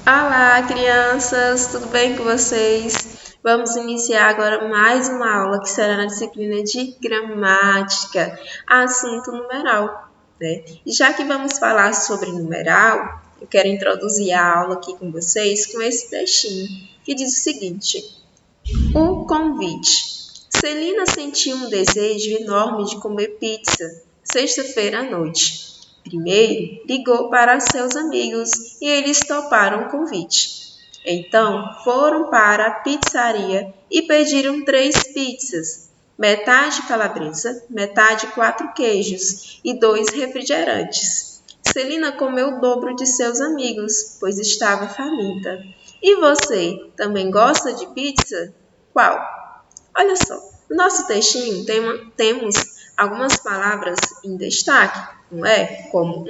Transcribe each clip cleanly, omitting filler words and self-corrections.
Olá, crianças, tudo bem com vocês? Vamos iniciar agora mais uma aula que será na disciplina de gramática, assunto numeral, né? E já que vamos falar sobre numeral, eu quero introduzir a aula aqui com vocês com esse textinho que diz o seguinte: o convite. Celina sentiu um desejo enorme de comer pizza sexta-feira à noite. Primeiro, ligou para seus amigos e eles toparam o convite. Então, foram para a pizzaria e pediram 3 pizzas, metade calabresa, metade 4 queijos e 2 refrigerantes. Celina comeu o dobro de seus amigos, pois estava faminta. E você, também gosta de pizza? Qual? Olha só, no nosso textinho temos algumas palavras em destaque, não é? Como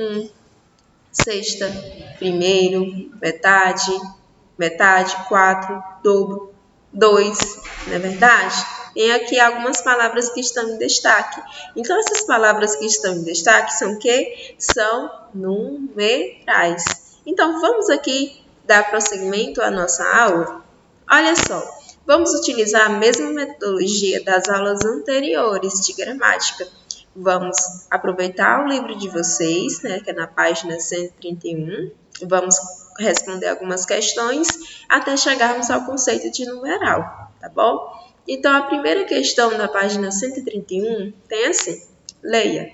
sexta, primeiro, metade, 4, dobro, 2, não é verdade? Tem aqui algumas palavras que estão em destaque. Então, essas palavras que estão em destaque são o quê? São numerais. Então, vamos aqui dar prosseguimento à nossa aula? Olha só, vamos utilizar a mesma metodologia das aulas anteriores de gramática. Vamos aproveitar o livro de vocês, né, que é na página 131. Vamos responder algumas questões até chegarmos ao conceito de numeral, tá bom? Então, a primeira questão da página 131 tem assim: leia.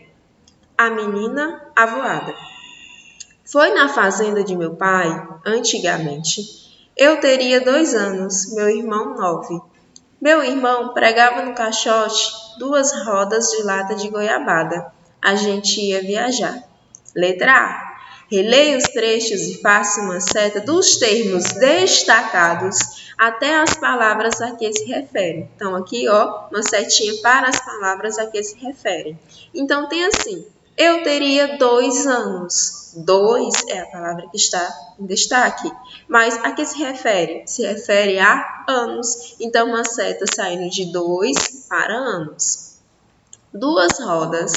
A menina avoada. Foi na fazenda de meu pai, antigamente. Eu teria 2 anos, meu irmão 9. Meu irmão pregava no caixote 2 rodas de lata de goiabada. A gente ia viajar. Letra A. Releia os trechos e faça uma seta dos termos destacados até as palavras a que se referem. Então, aqui, ó, uma setinha para as palavras a que se referem. Então, tem assim: eu teria 2 anos. 2 é a palavra que está em destaque. Mas a que se refere? Se refere a anos. Então, uma seta saindo de 2 para anos. 2 rodas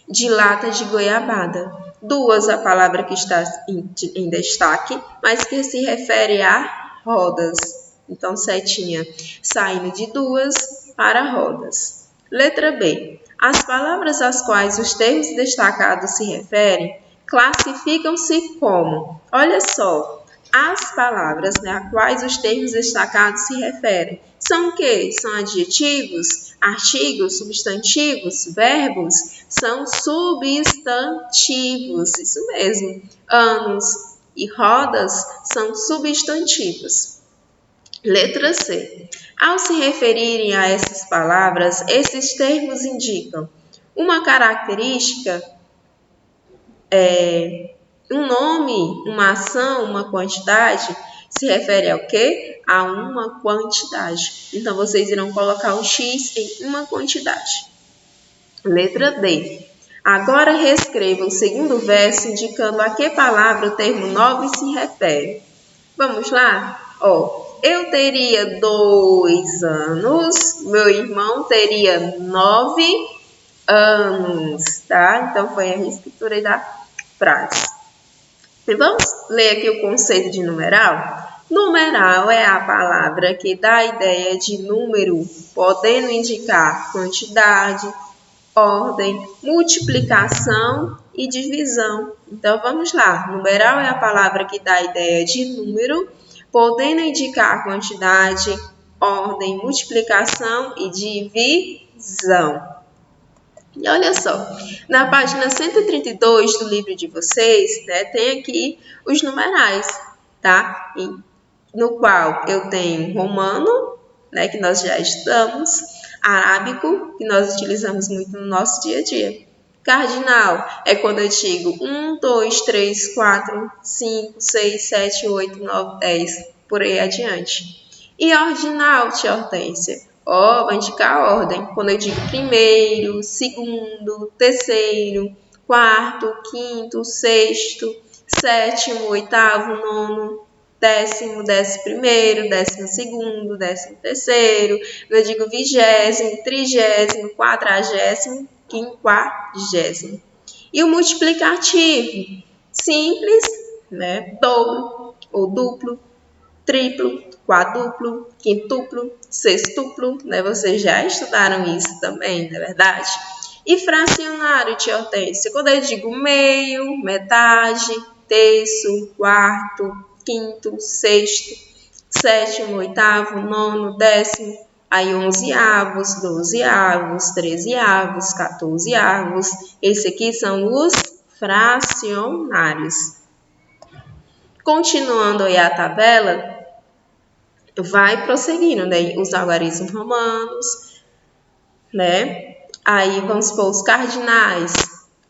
de lata de goiabada. 2 a palavra que está em destaque, mas que se refere a rodas. Então, setinha saindo de 2 para rodas. Letra B. As palavras às quais os termos destacados se referem classificam-se como, olha só, as palavras, né, a quais os termos destacados se referem são o quê? São adjetivos, artigos, substantivos, verbos? São substantivos, isso mesmo. Anos e rodas são substantivos. Letra C. Ao se referirem a essas palavras, esses termos indicam uma característica, um nome, uma ação, uma quantidade. Se refere ao quê? A uma quantidade. Então, vocês irão colocar o X em uma quantidade. Letra D. Agora reescreva o segundo verso indicando a que palavra o termo 9 se refere. Vamos lá? Ó, eu teria 2 anos, meu irmão teria 9 anos, tá? Então, foi a reescritura da frase. E vamos ler aqui o conceito de numeral? Numeral é a palavra que dá a ideia de número, podendo indicar quantidade, ordem, multiplicação e divisão. Então, vamos lá. Numeral é a palavra que dá a ideia de número, podendo indicar quantidade, ordem, multiplicação e divisão. E olha só, na página 132 do livro de vocês, né, tem aqui os numerais, tá? No qual eu tenho romano, né, que nós já estudamos, arábico, que nós utilizamos muito no nosso dia a dia. Cardinal é quando eu digo 1, 2, 3, 4, 5, 6, 7, 8, 9, 10, por aí adiante. E ordinal, tia Hortência? Ó, vai indicar a ordem. Quando eu digo primeiro, segundo, terceiro, quarto, quinto, sexto, sétimo, oitavo, nono, décimo, 11º, 12º, 13º, eu digo 20º, 30º, 40º, 50º. E o multiplicativo? Simples, né? Dobro. ou duplo, triplo, quádruplo, quintuplo, sextuplo, né? Vocês já estudaram isso também, não é verdade? E fracionário, tia Hortência? Quando eu digo meio, metade, terço, quarto, quinto, sexto, sétimo, oitavo, nono, décimo, aí 11avos, 12avos, 13avos, 14avos. Esse aqui são os fracionários. Continuando aí a tabela, vai prosseguindo, né? Os algarismos romanos, né? Aí vamos supor os cardinais.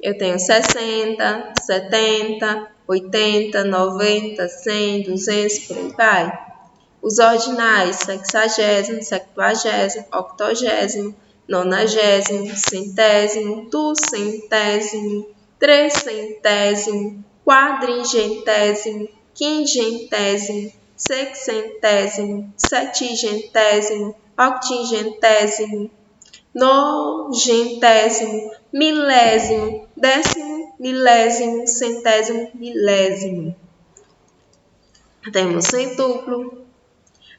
Eu tenho 60, 70, 80, 90, 100, 200, por aí vai. Os ordinais, sexagésimo, septuagésimo, octogésimo, nonagésimo, centésimo, duzentésimo, trecentésimo, quadringentésimo, quingentésimo, sexcentésimo, setigentésimo, octingentésimo, nogentésimo, milésimo, décimo, milésimo, centésimo, milésimo. Temos centuplo,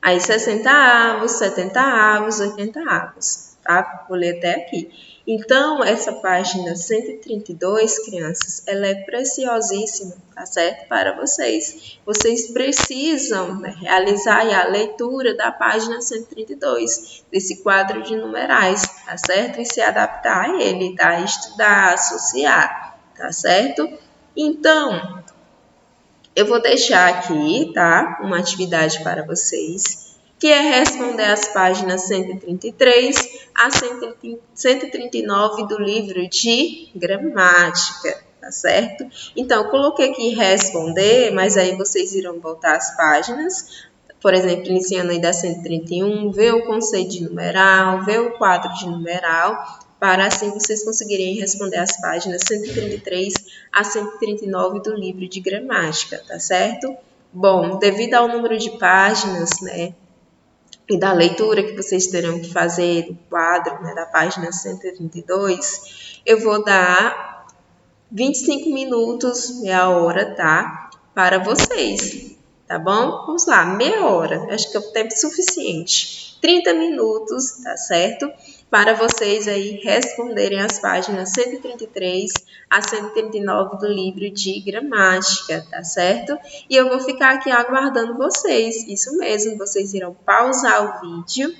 aí 60avos, 70avos, 80avos, tá? Vou ler até aqui. Então, essa página 132, crianças, ela é preciosíssima, tá certo? Para vocês. Vocês precisam, né, realizar a leitura da página 132, desse quadro de numerais, tá certo? E se adaptar a ele, tá? Estudar, associar, tá certo? Então, eu vou deixar aqui, tá? Uma atividade para vocês, que é responder as páginas 133 a 139 do livro de gramática, tá certo? Então, eu coloquei aqui responder, mas aí vocês irão voltar as páginas, por exemplo, iniciando aí da 131, ver o conceito de numeral, ver o quadro de numeral, para assim vocês conseguirem responder as páginas 133 a 139 do livro de gramática, tá certo? Bom, devido ao número de páginas, né, e da leitura que vocês terão que fazer do quadro, né, da página 132, eu vou dar 25 minutos, meia hora, tá? Para vocês, tá bom? Vamos lá, meia hora, acho que é o tempo suficiente. 30 minutos, tá certo? Para vocês aí responderem as páginas 133 a 139 do livro de gramática, tá certo? E eu vou ficar aqui aguardando vocês, isso mesmo, vocês irão pausar o vídeo,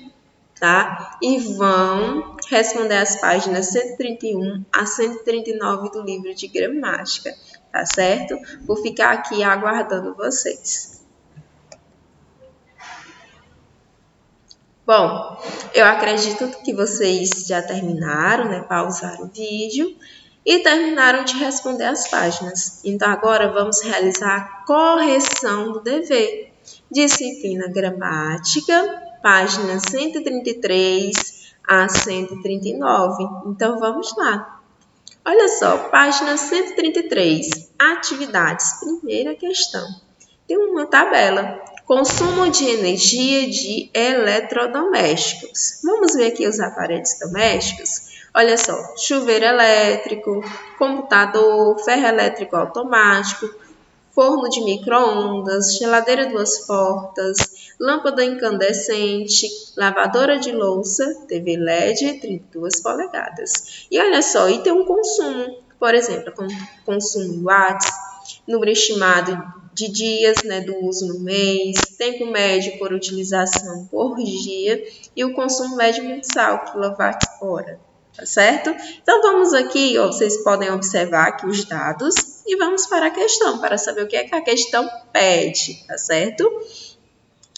tá? E vão responder as páginas 131 a 139 do livro de gramática, tá certo? Vou ficar aqui aguardando vocês. Bom, eu acredito que vocês já terminaram, né? Pausaram o vídeo e terminaram de responder as páginas. Então, agora vamos realizar a correção do dever. Disciplina gramática, páginas 133 a 139. Então, vamos lá. Olha só, página 133, atividades. Primeira questão. Tem uma tabela. Consumo de energia de eletrodomésticos. Vamos ver aqui os aparelhos domésticos. Olha só, chuveiro elétrico, computador, ferro elétrico automático, forno de micro-ondas, geladeira duas portas, lâmpada incandescente, lavadora de louça, TV LED 32 polegadas. E olha só, e tem um consumo, por exemplo, consumo em watts, número estimado de dias, né, do uso no mês, tempo médio por utilização por dia e o consumo médio mensal, quilowatt-hora, tá certo? Então, vamos aqui, ó, vocês podem observar aqui os dados e vamos para a questão, para saber o que é que a questão pede, tá certo?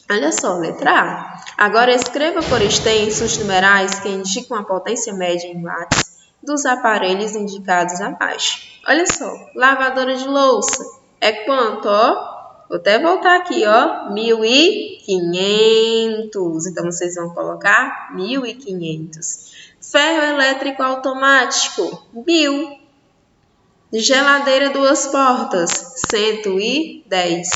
Olha só, letra A. Agora, escreva por extenso os numerais que indicam a potência média em watts dos aparelhos indicados abaixo. Olha só, lavadora de louça. É quanto, ó? Vou até voltar aqui, ó. 1.500. Então, vocês vão colocar 1.500. Ferro elétrico automático, 1.000. Geladeira duas portas, 110.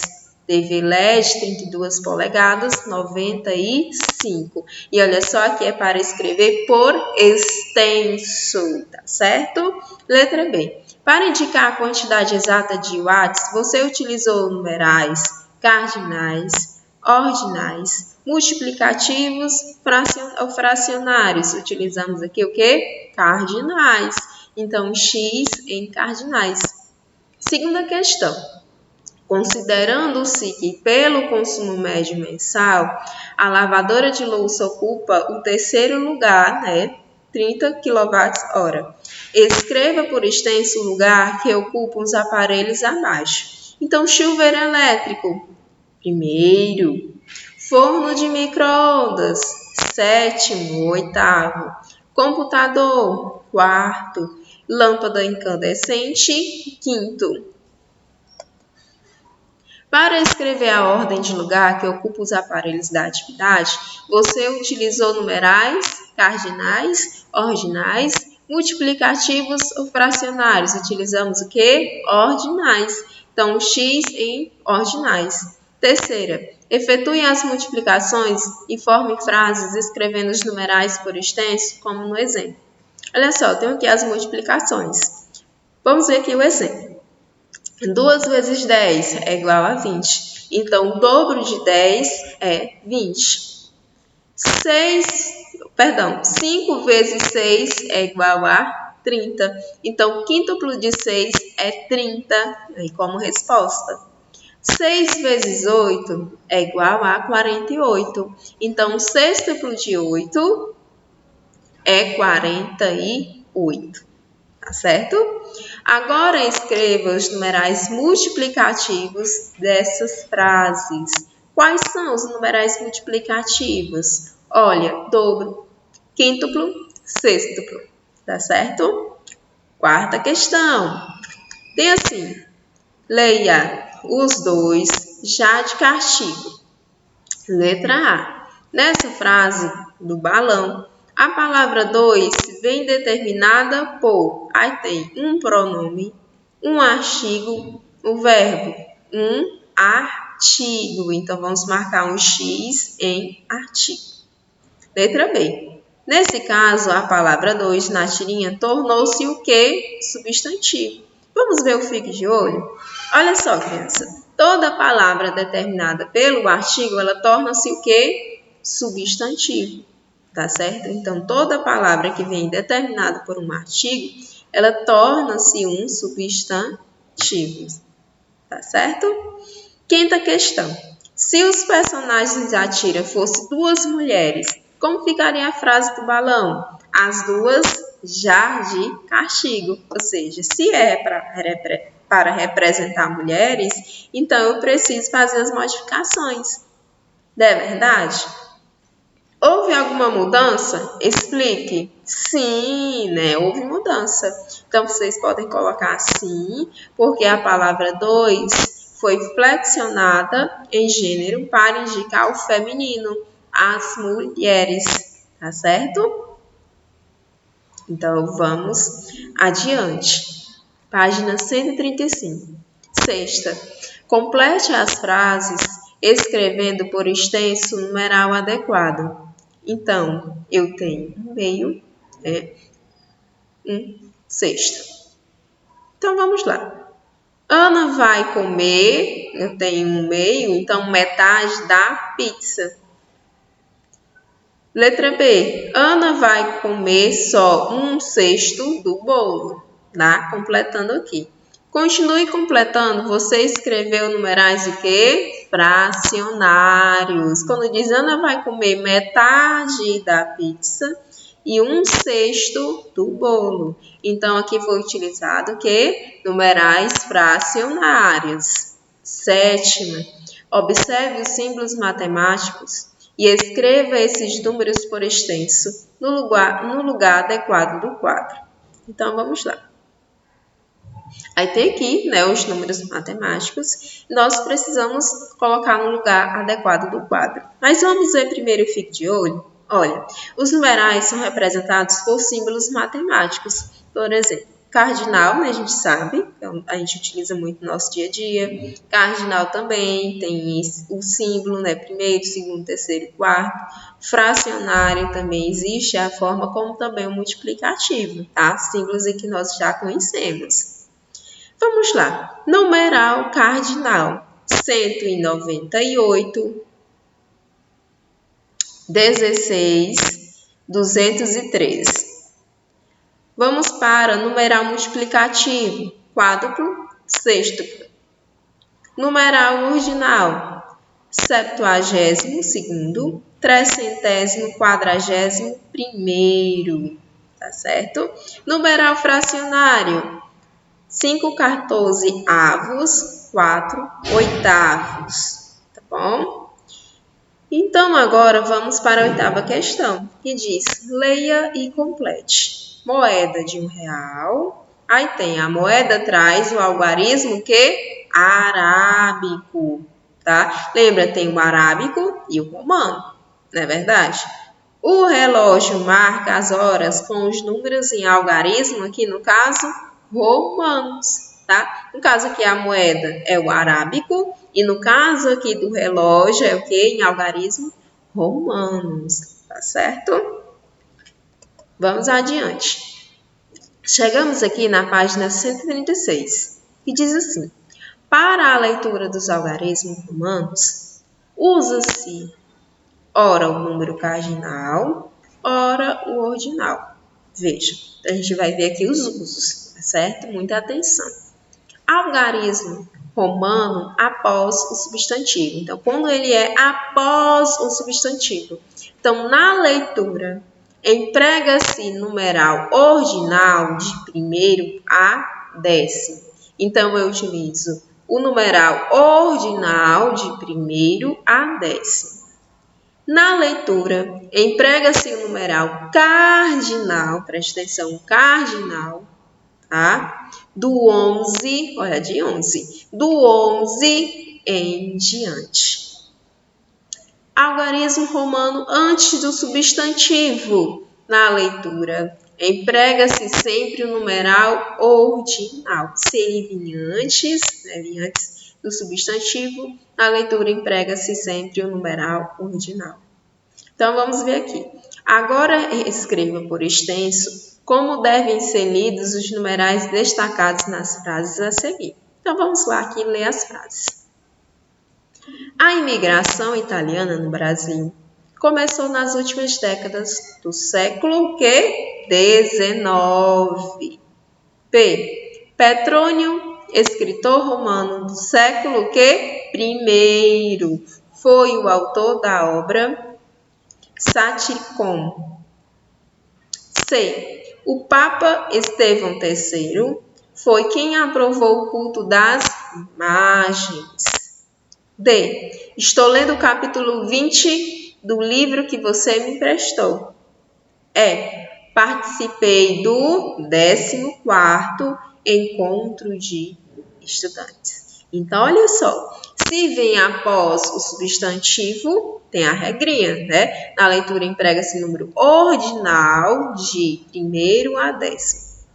TV LED 32 polegadas, 95. E olha só, aqui é para escrever por extenso, tá certo? Letra B. Para indicar a quantidade exata de watts, você utilizou numerais cardinais, ordinais, multiplicativos ou fracionários. Utilizamos aqui o quê? Cardinais. Então, x em cardinais. Segunda questão. Considerando-se que, pelo consumo médio mensal, a lavadora de louça ocupa o terceiro lugar, 30 kWh. Escreva por extenso o lugar que ocupam os aparelhos abaixo. Então, chuveiro elétrico, primeiro. Forno de micro-ondas, sétimo, oitavo. Computador, quarto. Lâmpada incandescente, quinto. Para escrever a ordem de lugar que ocupa os aparelhos da atividade, você utilizou numerais, cardinais, ordinais, multiplicativos ou fracionários. Utilizamos o quê? Ordinais. Então, x em ordinais. Terceira, efetue as multiplicações e forme frases escrevendo os numerais por extenso, como no exemplo. Olha só, eu tenho aqui as multiplicações. Vamos ver aqui o exemplo. 2 vezes 10 é igual a 20. Então, o dobro de 10 é 20. 5 vezes 6 é igual a 30. Então, o quíntuplo de 6 é 30, aí como resposta. 6 vezes 8 é igual a 48. Então, o sextuplo de 8 é 48. Tá certo? Agora escreva os numerais multiplicativos dessas frases. Quais são os numerais multiplicativos? Olha, dobro, quíntuplo, sextuplo. Tá certo? Quarta questão. Tem assim, leia os dois já de castigo. Letra A. Nessa frase do balão, a palavra dois vem determinada por, aí tem um pronome, um artigo, o verbo, um artigo. Então, vamos marcar um X em artigo. Letra B. Nesse caso, a palavra dois na tirinha tornou-se o quê? Substantivo. Vamos ver o fique de olho? Olha só, criança. Toda palavra determinada pelo artigo, ela torna-se o quê? Substantivo. Tá certo? Então, toda palavra que vem determinada por um artigo, ela torna-se um substantivo. Tá certo? Quinta questão. Se os personagens da tira fossem duas mulheres, como ficaria a frase do balão? As duas já de castigo. Ou seja, se é para representar mulheres, então eu preciso fazer as modificações. Não é verdade? Houve alguma mudança? Explique. Sim, houve mudança. Então, vocês podem colocar sim, porque a palavra dois foi flexionada em gênero para indicar o feminino, as mulheres. Tá certo? Então, vamos adiante. Página 135. Sexta. Complete as frases escrevendo por extenso o numeral adequado. Então, eu tenho um meio, um sexto. Então, vamos lá. Ana vai comer, eu tenho um meio, então metade da pizza. Letra B. Ana vai comer só um sexto do bolo. Tá? Completando aqui. Continue completando. Você escreveu numerais o quê? Fracionários. Quando diz Ana vai comer metade da pizza e um sexto do bolo. Então, aqui foi utilizado o quê? Numerais fracionários. Sétima. Observe os símbolos matemáticos e escreva esses números por extenso no lugar adequado do quadro. Então, vamos lá. Aí tem aqui os números matemáticos. Nós precisamos colocar no lugar adequado do quadro. Mas vamos ver primeiro o fique de olho. Olha, os numerais são representados por símbolos matemáticos. Por exemplo, cardinal, a gente sabe, a gente utiliza muito no nosso dia a dia. Cardinal também tem o símbolo, primeiro, segundo, terceiro, quarto. Fracionário também existe a forma como também o multiplicativo, tá? Símbolos que nós já conhecemos. Vamos lá. Numeral cardinal. 198, 16, 213. Vamos para numeral multiplicativo, quádruplo, sextuplo. Numeral ordinal, 72º, 300º, 40º, tá certo? Numeral fracionário, 5/14, 4/8, tá bom? Então, agora vamos para a 8ª questão, que diz, leia e complete. Moeda de R$1. Aí tem a moeda traz o algarismo que? Arábico, tá? Lembra, tem o arábico e o romano, não é verdade? O relógio marca as horas com os números em algarismo, aqui no caso, romanos, tá? No caso aqui a moeda é o arábico e no caso aqui do relógio é o que? Em algarismo, romanos, tá certo? Vamos adiante. Chegamos aqui na página 136, que diz assim, para a leitura dos algarismos romanos, usa-se ora o número cardinal, ora o ordinal. Veja, a gente vai ver aqui os usos, tá certo? Muita atenção. Algarismo romano após o substantivo. Então, quando ele é após o substantivo. Então, na leitura, emprega-se numeral ordinal de primeiro a 10º. Então, eu utilizo o numeral ordinal de primeiro a 10º. Na leitura, emprega-se o numeral cardinal, preste atenção, cardinal, tá? Do 11, olha, de 11, do 11 em diante. Algarismo romano antes do substantivo. Na leitura, emprega-se sempre o numeral ordinal. Se ele vinha antes, do substantivo, na leitura emprega-se sempre o numeral ordinal. Então, vamos ver aqui. Agora, escreva por extenso como devem ser lidos os numerais destacados nas frases a seguir. Então, vamos lá aqui ler as frases. A imigração italiana no Brasil começou nas últimas décadas do século XIX. P. Petrônio, escritor romano do século I, foi o autor da obra Satiricon. C. O Papa Estevão III foi quem aprovou o culto das imagens. D. Estou lendo o capítulo 20 do livro que você me emprestou. E. Participei do 14º encontro de estudantes. Então, olha só. Se vem após o substantivo, tem a regrinha, né? Na leitura emprega-se número ordinal de primeiro a 10º.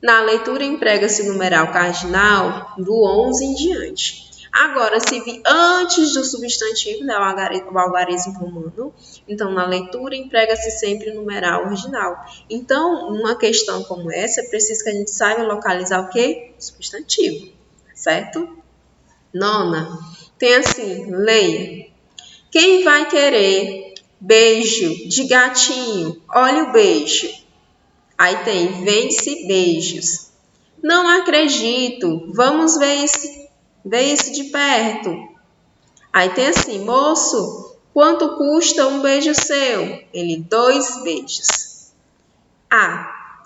Na leitura emprega-se o numeral cardinal do 11 em diante. Agora, se vir antes do substantivo, né, o algarismo romano, então na leitura emprega-se sempre o numeral ordinal. Então, uma questão como essa, é preciso que a gente saiba localizar o quê? O substantivo, certo? Nona, tem assim, leia. Quem vai querer beijo de gatinho? Olha o beijo. Aí tem, vende-se beijos. Não acredito, vamos ver isso de perto. Aí tem assim, moço, quanto custa um beijo seu? Ele, 2 beijos.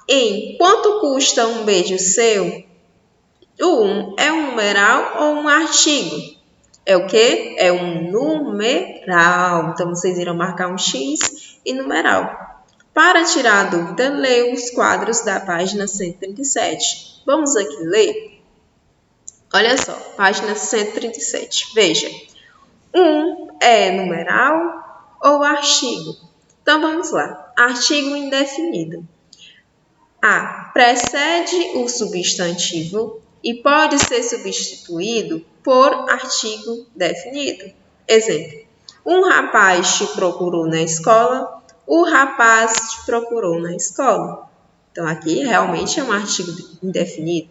Em quanto custa um beijo seu? O 1 é um numeral ou um artigo? É o quê? É um numeral. Então, vocês irão marcar um X e numeral. Para tirar a dúvida, leia os quadros da página 137. Vamos aqui ler? Olha só, página 137. Veja, 1 é numeral ou artigo? Então, vamos lá. Artigo indefinido. A. Precede o substantivo e pode ser substituído por artigo definido. Exemplo. Um rapaz te procurou na escola. O rapaz te procurou na escola. Então, aqui realmente é um artigo indefinido.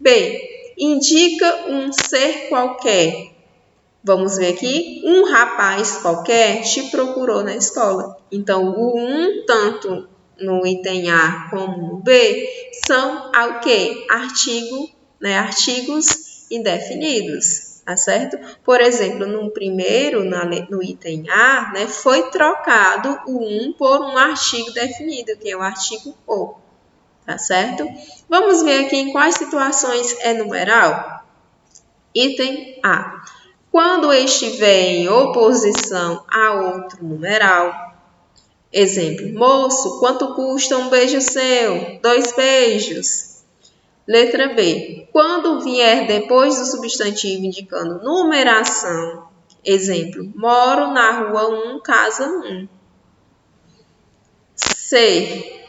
B. Indica um ser qualquer. Vamos ver aqui, um rapaz qualquer te procurou na escola. Então, o tanto no item A como no B, são o quê? Artigos indefinidos, tá certo? Por exemplo, no primeiro, no item A, né, foi trocado o por um artigo definido, que é o artigo o, tá certo? Vamos ver aqui em quais situações é numeral. Item A. Quando estiver em oposição a outro numeral. Exemplo, moço, quanto custa um beijo seu? 2 beijos. Letra B. Quando vier depois do substantivo indicando numeração. Exemplo, moro na rua 1, casa 1. C.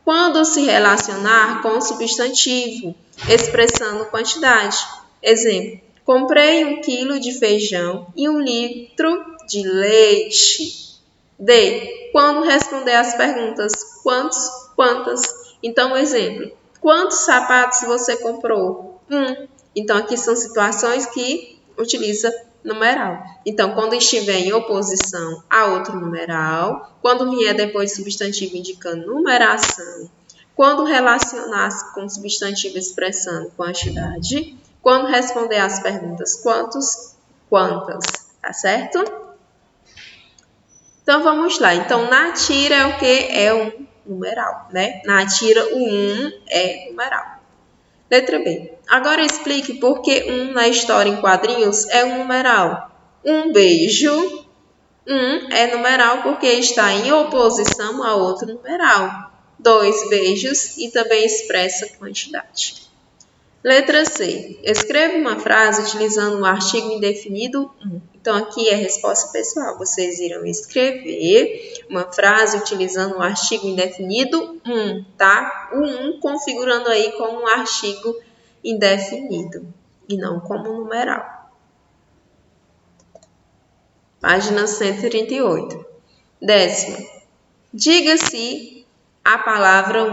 Quando se relacionar com o substantivo, expressando quantidade. Exemplo, comprei 1 quilo de feijão e 1 litro de leite. D. Quando responder às perguntas quantos, quantas. Então, exemplo, quantos sapatos você comprou? 1. Então, aqui são situações que utiliza numeral. Então, quando estiver em oposição a outro numeral, quando vier depois substantivo indicando numeração, quando relacionar-se com substantivo expressando quantidade, quando responder às perguntas quantos, quantas, tá certo? Então, vamos lá. Então, na tira é o que? É um numeral, né? Na tira, o é numeral. Letra B. Agora explique por que na história em quadrinhos é um numeral. Um beijo, é numeral porque está em oposição a outro numeral. 2 beijos e também expressa quantidade. Letra C. Escreva uma frase utilizando um artigo indefinido 1. Então, aqui é a resposta pessoal. Vocês irão escrever uma frase utilizando um artigo indefinido 1, tá? O configurando aí como um artigo indefinido e não como numeral. Página 138. 10ª. Diga-se a palavra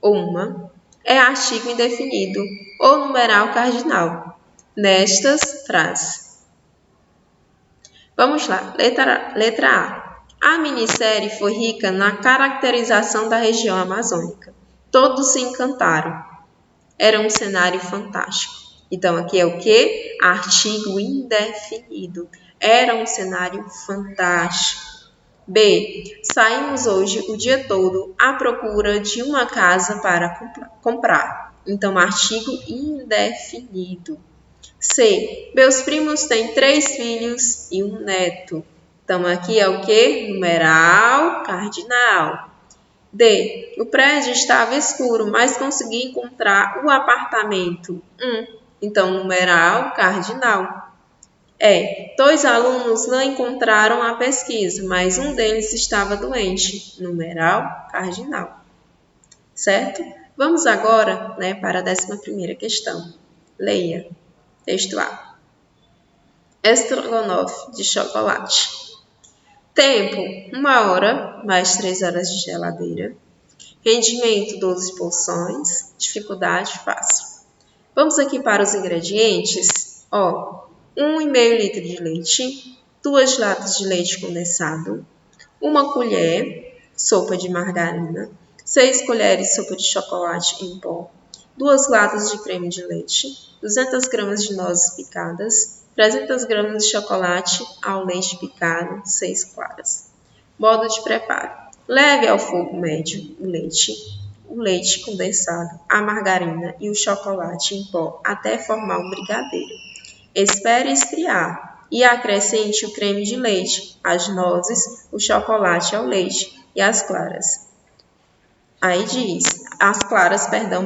ou uma é artigo indefinido ou numeral cardinal nestas frases. Vamos lá, letra A. A minissérie foi rica na caracterização da região amazônica. Todos se encantaram. Era um cenário fantástico. Então, aqui é o que? Artigo indefinido. Era um cenário fantástico. B. Saímos hoje o dia todo à procura de uma casa para comprar. Então, artigo indefinido. C. Meus primos têm 3 filhos e 1 neto. Então, aqui é o que? Numeral cardinal. D. O prédio estava escuro, mas consegui encontrar o apartamento. Então, numeral cardinal. 2 alunos não encontraram a pesquisa, mas um deles estava doente. Numeral cardinal. Certo? Vamos agora, para a 11ª questão. Leia. Texto A. Estrogonofe de chocolate. Tempo, 1 hora, mais 3 horas de geladeira. Rendimento, 12 porções. Dificuldade, fácil. Vamos aqui para os ingredientes. 1,5 litro de leite, 2 latas de leite condensado, 1 colher sopa de margarina, 6 colheres sopa de chocolate em pó, 2 latas de creme de leite, 200 gramas de nozes picadas, 300 gramas de chocolate ao leite picado, 6 claras. Modo de preparo. Leve ao fogo médio o leite condensado, a margarina e o chocolate em pó até formar um brigadeiro. Espere esfriar e acrescente o creme de leite, as nozes, o chocolate ao leite e as claras. Aí diz,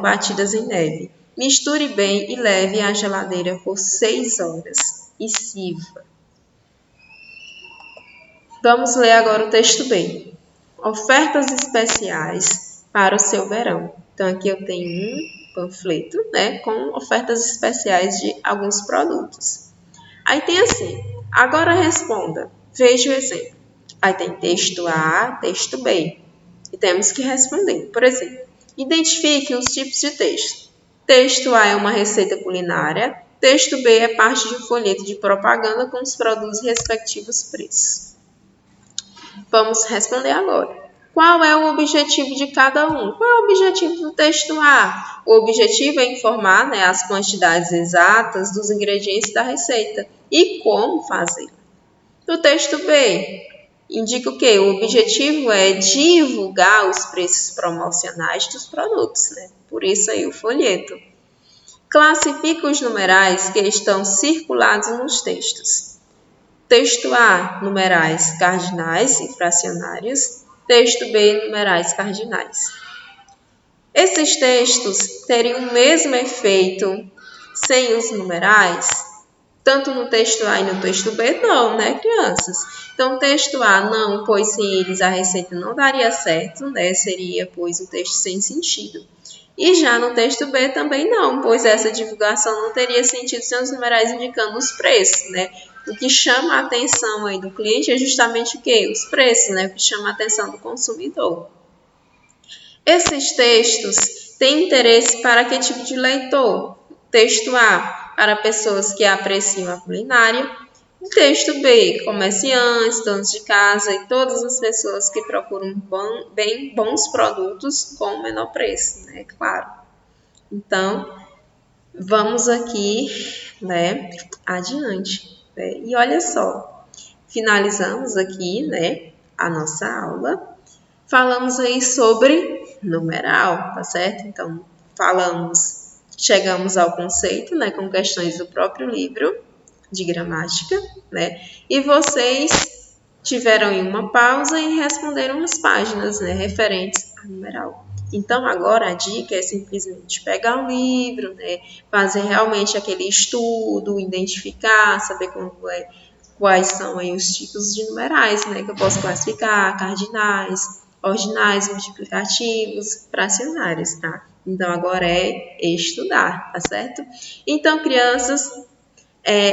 batidas em neve. Misture bem e leve à geladeira por 6 horas e sirva. Vamos ler agora o texto B. Ofertas especiais para o seu verão. Então, aqui eu tenho um panfleto, com ofertas especiais de alguns produtos. Aí tem assim, agora responda, veja o exemplo. Aí tem texto A, texto B. E temos que responder. Por exemplo, identifique os tipos de texto. Texto A é uma receita culinária, texto B é parte de um folheto de propaganda com os produtos e respectivos preços. Vamos responder agora. Qual é o objetivo de cada um? Qual é o objetivo do texto A? O objetivo é informar, né, as quantidades exatas dos ingredientes da receita e como fazer. No texto B, indica o quê? O objetivo é divulgar os preços promocionais dos produtos, né? Por isso aí o folheto. Classifica os numerais que estão circulados nos textos. Texto A, numerais cardinais e fracionários. Texto B, numerais cardinais. Esses textos teriam o mesmo efeito sem os numerais? Tanto no texto A e no texto B, não, né, crianças? Então, texto A, não, pois sem eles a receita não daria certo, né? Seria, pois, um texto sem sentido. E já no texto B também não, pois essa divulgação não teria sentido sem os numerais indicando os preços, né? O que chama a atenção aí do cliente é justamente o quê? Os preços, né? O que chama a atenção do consumidor. Esses textos têm interesse para que tipo de leitor? Texto A, para pessoas que apreciam a culinária. Texto B, comerciantes, donos de casa e todas as pessoas que procuram bons produtos com menor preço, né? Claro. Então, vamos aqui, né, adiante. Né? E olha só, finalizamos aqui, né, a nossa aula. Falamos aí sobre numeral, tá certo? Então, chegamos ao conceito, né, com questões do próprio livro de gramática, né? E vocês tiveram aí uma pausa e responderam as páginas, né, referentes a numeral. Então, agora a dica é simplesmente pegar o livro, né, fazer realmente aquele estudo, identificar, saber quais são aí os tipos de numerais, né, que eu posso classificar, cardinais, ordinais, multiplicativos, fracionários, tá? Então, agora é estudar, tá certo? Então, crianças,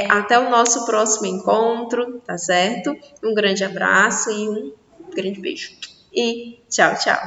até o nosso próximo encontro, tá certo? Um grande abraço e um grande beijo. E tchau, tchau!